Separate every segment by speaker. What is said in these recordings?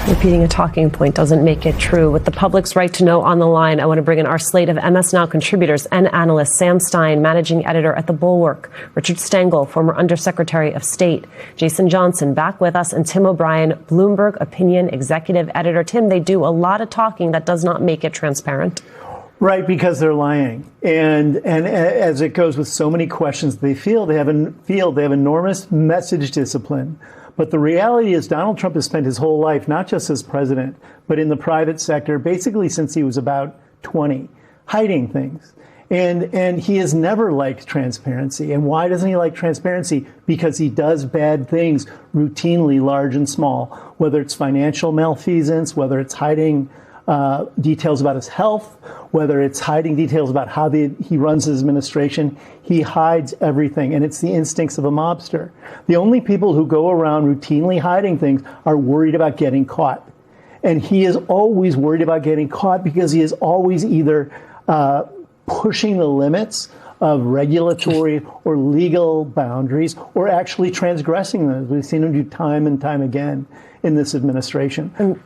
Speaker 1: Repeating a talking point doesn't make it true. With the public's right to know on the line, I want to bring in our slate of MS Now contributors and analysts. Sam Stein, managing editor at The Bulwark. Richard Stengel, former Undersecretary of State. Jason Johnson, back with us. And Tim O'Brien, Bloomberg opinion executive editor. Tim, they do a lot of talking that does not make it transparent.
Speaker 2: Right, because they're lying. And as it goes with so many questions they have enormous message discipline. But the reality is Donald Trump has spent his whole life, not just as president, but in the private sector, basically since he was about 20, hiding things. And he has never liked transparency. And why doesn't he like transparency? Because he does bad things routinely, large and small, whether it's financial malfeasance, whether it's hiding details about his health, whether it's hiding details about how he runs his administration. He hides everything, and it's the instincts of a mobster. The only people who go around routinely hiding things are worried about getting caught. And he is always worried about getting caught because he is always either pushing the limits of regulatory or legal boundaries or actually transgressing them. We've seen him do time and time again in this administration.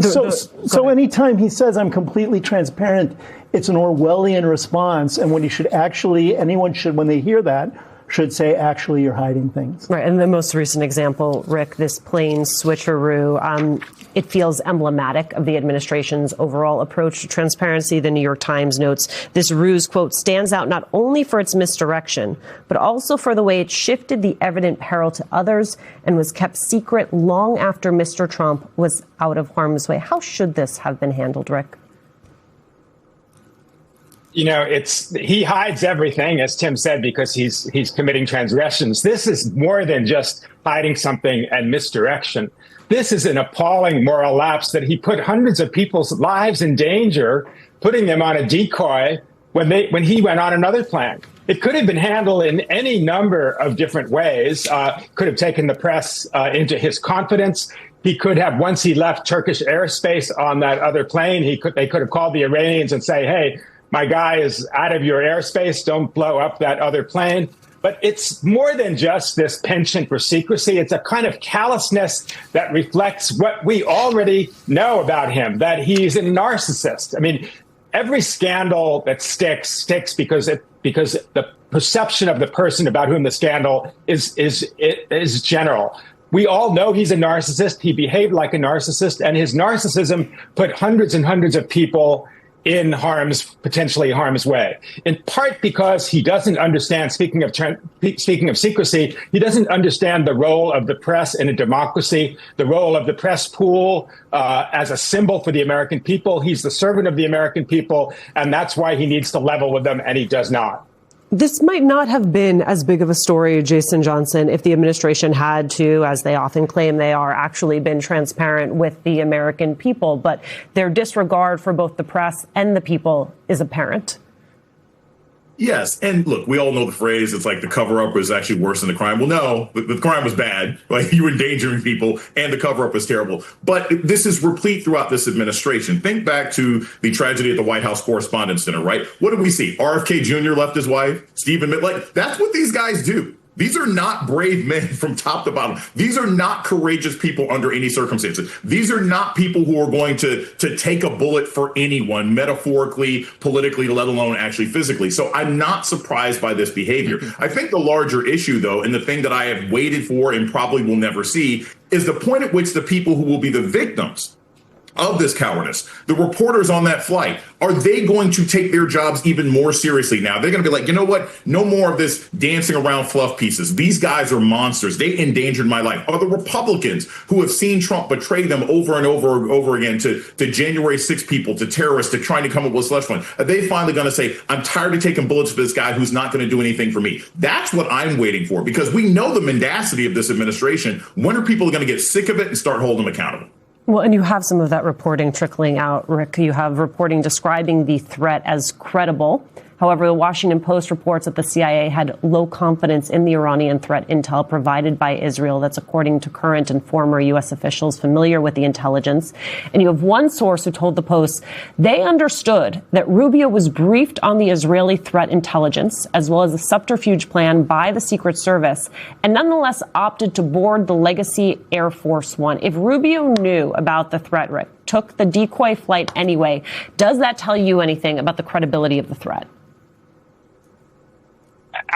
Speaker 2: So anytime he says I'm completely transparent, it's an Orwellian response. And when anyone should, when they hear that, should say, actually, you're hiding things.
Speaker 1: Right. And the most recent example, Rick, this plane switcheroo, it feels emblematic of the administration's overall approach to transparency. The New York Times notes this ruse, quote, stands out not only for its misdirection, but also for the way it shifted the evident peril to others and was kept secret long after Mr. Trump was out of harm's way. How should this have been handled, Rick?
Speaker 3: You know, he hides everything, as Tim said, because he's committing transgressions. This is more than just hiding something and misdirection. This is an appalling moral lapse that he put hundreds of people's lives in danger, putting them on a decoy when he went on another plan. It could have been handled in any number of different ways. Could have taken the press into his confidence. He could have, once he left Turkish airspace on that other plane, they could have called the Iranians and say, hey, my guy is out of your airspace. Don't blow up that other plane. But it's more than just this penchant for secrecy. It's a kind of callousness that reflects what we already know about him, that he's a narcissist. I mean, every scandal that sticks because the perception of the person about whom the scandal is general. We all know he's a narcissist. He behaved like a narcissist, and his narcissism put hundreds and hundreds of people in potentially harm's way, in part because he doesn't understand, speaking of secrecy, he doesn't understand the role of the press in a democracy, the role of the press pool as a symbol for the American people. He's the servant of the American people, and that's why he needs to level with them, and he does not.
Speaker 1: This might not have been as big of a story, Jason Johnson, if the administration had to, as they often claim they are, actually been transparent with the American people. But their disregard for both the press and the people is apparent.
Speaker 4: Yes. And look, we all know the phrase, it's like the cover up is actually worse than the crime. Well, no, the crime was bad. Like, you were endangering people, and the cover up was terrible. But this is replete throughout this administration. Think back to the tragedy at the White House Correspondents' Center, right? What did we see? RFK Jr. left his wife, Stephen Miller. Like, that's what these guys do. These are not brave men from top to bottom. These are not courageous people under any circumstances. These are not people who are going to take a bullet for anyone, metaphorically, politically, let alone actually physically. So I'm not surprised by this behavior. I think the larger issue, though, and the thing that I have waited for and probably will never see, is the point at which the people who will be the victims of this cowardice, the reporters on that flight, are they going to take their jobs even more seriously now? They're going to be like, you know what? No more of this dancing around fluff pieces. These guys are monsters. They endangered my life. Are the Republicans who have seen Trump betray them over and over and over again to January 6 people, to terrorists, to trying to come up with slush fund, are they finally going to say, I'm tired of taking bullets for this guy who's not going to do anything for me? That's what I'm waiting for, because we know the mendacity of this administration. When are people going to get sick of it and start holding them accountable?
Speaker 1: Well, and you have some of that reporting trickling out, Rick. You have reporting describing the threat as credible. However, the Washington Post reports that the CIA had low confidence in the Iranian threat intel provided by Israel. That's according to current and former U.S. officials familiar with the intelligence. And you have one source who told the Post they understood that Rubio was briefed on the Israeli threat intelligence, as well as a subterfuge plan by the Secret Service, and nonetheless opted to board the Legacy Air Force One. If Rubio knew about the threat, Rick, took the decoy flight anyway, does that tell you anything about the credibility of the threat?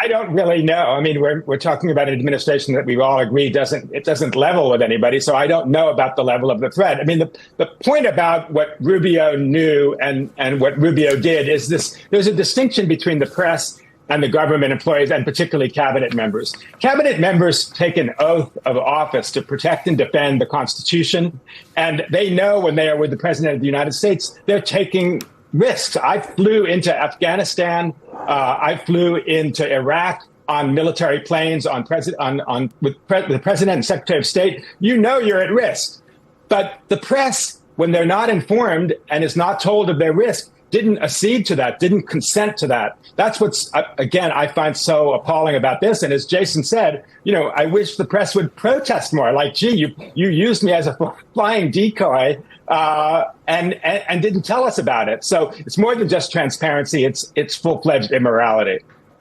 Speaker 3: I don't really know. I mean, we're talking about an administration that we've all agreed doesn't level with anybody. So I don't know about the level of the threat. I mean, the point about what Rubio knew and what Rubio did is this: there's a distinction between the press and the government employees, and particularly cabinet members. Cabinet members take an oath of office to protect and defend the Constitution, and they know when they are with the President of the United States, they're taking risks. I flew into Afghanistan. I flew into Iraq on military planes with the President and Secretary of State. You know you're at risk. But the press, when they're not informed and is not told of their risk, didn't accede to that, didn't consent to that. That's what's, again, I find so appalling about this. And as Jason said, I wish the press would protest more. Like, gee, you used me as a flying decoy and didn't tell us about it. So it's more than just transparency. It's full-fledged immorality.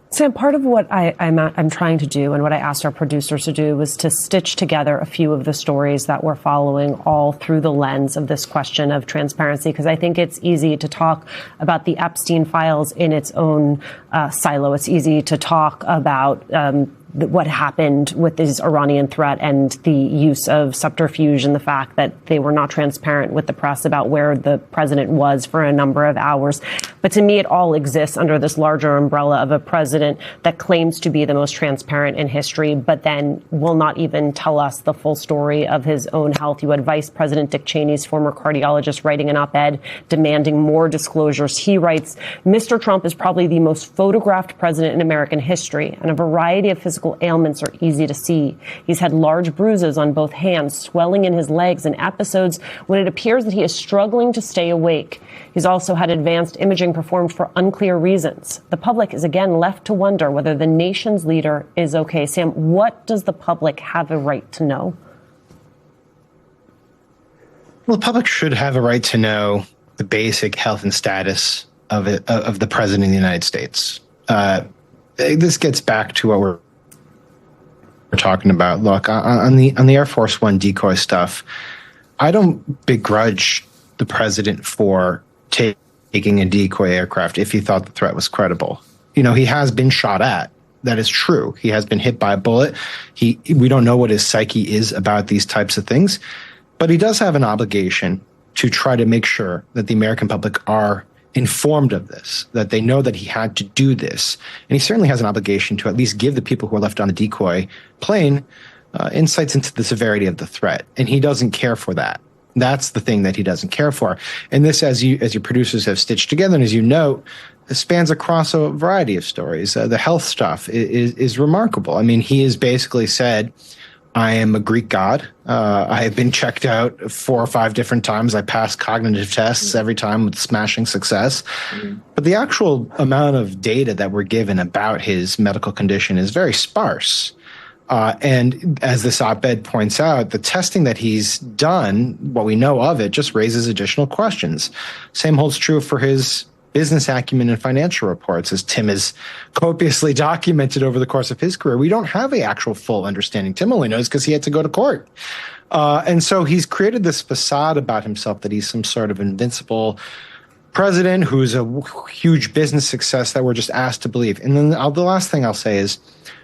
Speaker 1: Sam, part of what I'm trying to do and what I asked our producers to do was to stitch together a few of the stories that we're following all through the lens of this question of transparency, because I think it's easy to talk about the Epstein files in its own silo. It's easy to talk about what happened with this Iranian threat and the use of subterfuge and the fact that they were not transparent with the press about where the president was for a number of hours. But to me, it all exists under this larger umbrella of a president that claims to be the most transparent in history, but then will not even tell us the full story of his own health. You had Vice President Dick Cheney's former cardiologist writing an op-ed demanding more disclosures. He writes, Mr. Trump is probably the most photographed president in American history, and a variety of physical ailments are easy to see. He's had large bruises on both hands, swelling in his legs, and episodes when it appears that he is struggling to stay awake. He's also had advanced imaging performed for unclear reasons. The public is again left to wonder whether the nation's leader is okay. Sam, what does the public have a right to know?
Speaker 5: Well, the public should have a right to know the basic health and status of the president of the United States. This gets back to what we're talking about. Look, on the Air Force One decoy stuff, I don't begrudge the president for taking a decoy aircraft if he thought the threat was credible. He has been shot at. That is true. He has been hit by a bullet. We don't know what his psyche is about these types of things, but he does have an obligation to try to make sure that the American public are informed of this, that they know that he had to do this. And he certainly has an obligation to at least give the people who are left on the decoy plane insights into the severity of the threat. And he doesn't care for that. That's the thing that he doesn't care for. And this, as your producers have stitched together, and as you note, spans across a variety of stories. The health stuff is remarkable. I mean, he has basically said, I am a Greek god. I have been checked out 4 or 5 different times. I passed cognitive tests every time with smashing success. But the actual amount of data that we're given about his medical condition is very sparse. And as this op-ed points out, the testing that he's done, what we know of it, just raises additional questions. Same holds true for his business acumen and financial reports, as Tim has copiously documented over the course of his career. We don't have an actual full understanding. Tim only knows because he had to go to court. And so he's created this facade about himself that he's some sort of invincible president who's a huge business success that we're just asked to believe. And then the last thing I'll say is,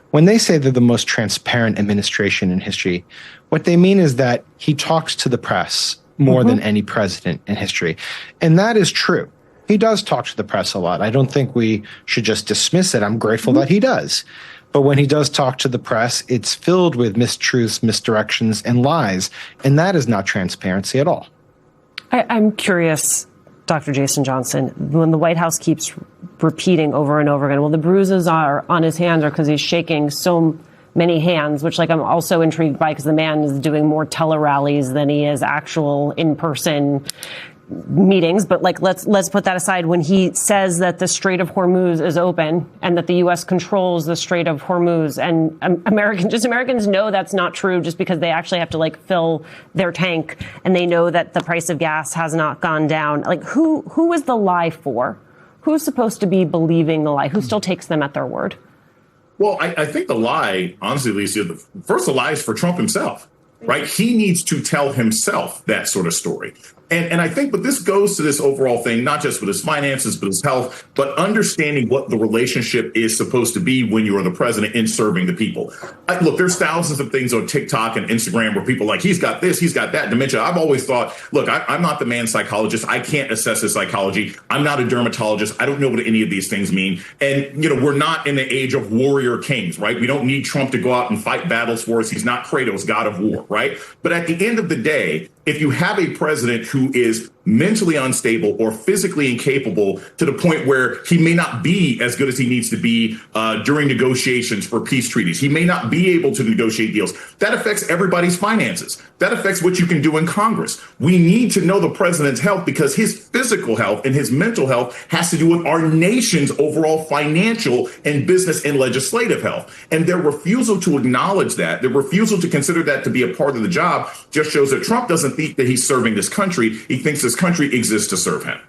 Speaker 5: when they say they're the most transparent administration in history, what they mean is that he talks to the press more than any president in history. And that is true. He does talk to the press a lot. I don't think we should just dismiss it. I'm grateful that he does. But when he does talk to the press, it's filled with mistruths, misdirections, and lies. And that is not transparency at all.
Speaker 1: I'm curious, Dr. Jason Johnson, when the White House keeps repeating over and over again, well, the bruises are on his hands are because he's shaking so many hands, which I'm also intrigued by because the man is doing more tele-rallies than he is actual in-person meetings, but like let's put that aside. When he says that the Strait of Hormuz is open and that the U.S. controls the Strait of Hormuz, and Americans know that's not true, just because they actually have to like fill their tank, and they know that the price of gas has not gone down. Like who is the lie for? Who's supposed to be believing the lie? Who still takes them at their word?
Speaker 4: Well, I think the lie, honestly, Alicia, the lie is for Trump himself, right? He needs to tell himself that sort of story. And I think, but this goes to this overall thing, not just with his finances, but his health, but understanding what the relationship is supposed to be when you are the president in serving the people. Look, there's thousands of things on TikTok and Instagram where people are like, he's got this, he's got that dementia. I've always thought, look, I'm not the man's psychologist. I can't assess his psychology. I'm not a dermatologist. I don't know what any of these things mean. And, we're not in the age of warrior kings, right? We don't need Trump to go out and fight battles for us. He's not Kratos, god of war, right? But at the end of the day, if you have a president who is mentally unstable or physically incapable to the point where he may not be as good as he needs to be during negotiations for peace treaties, he may not be able to negotiate deals, that affects everybody's finances. That affects what you can do in Congress. We need to know the president's health, because his physical health and his mental health has to do with our nation's overall financial and business and legislative health. And their refusal to acknowledge that, their refusal to consider that to be a part of the job, just shows that Trump doesn't think that he's serving this country. He thinks this country exists to serve him.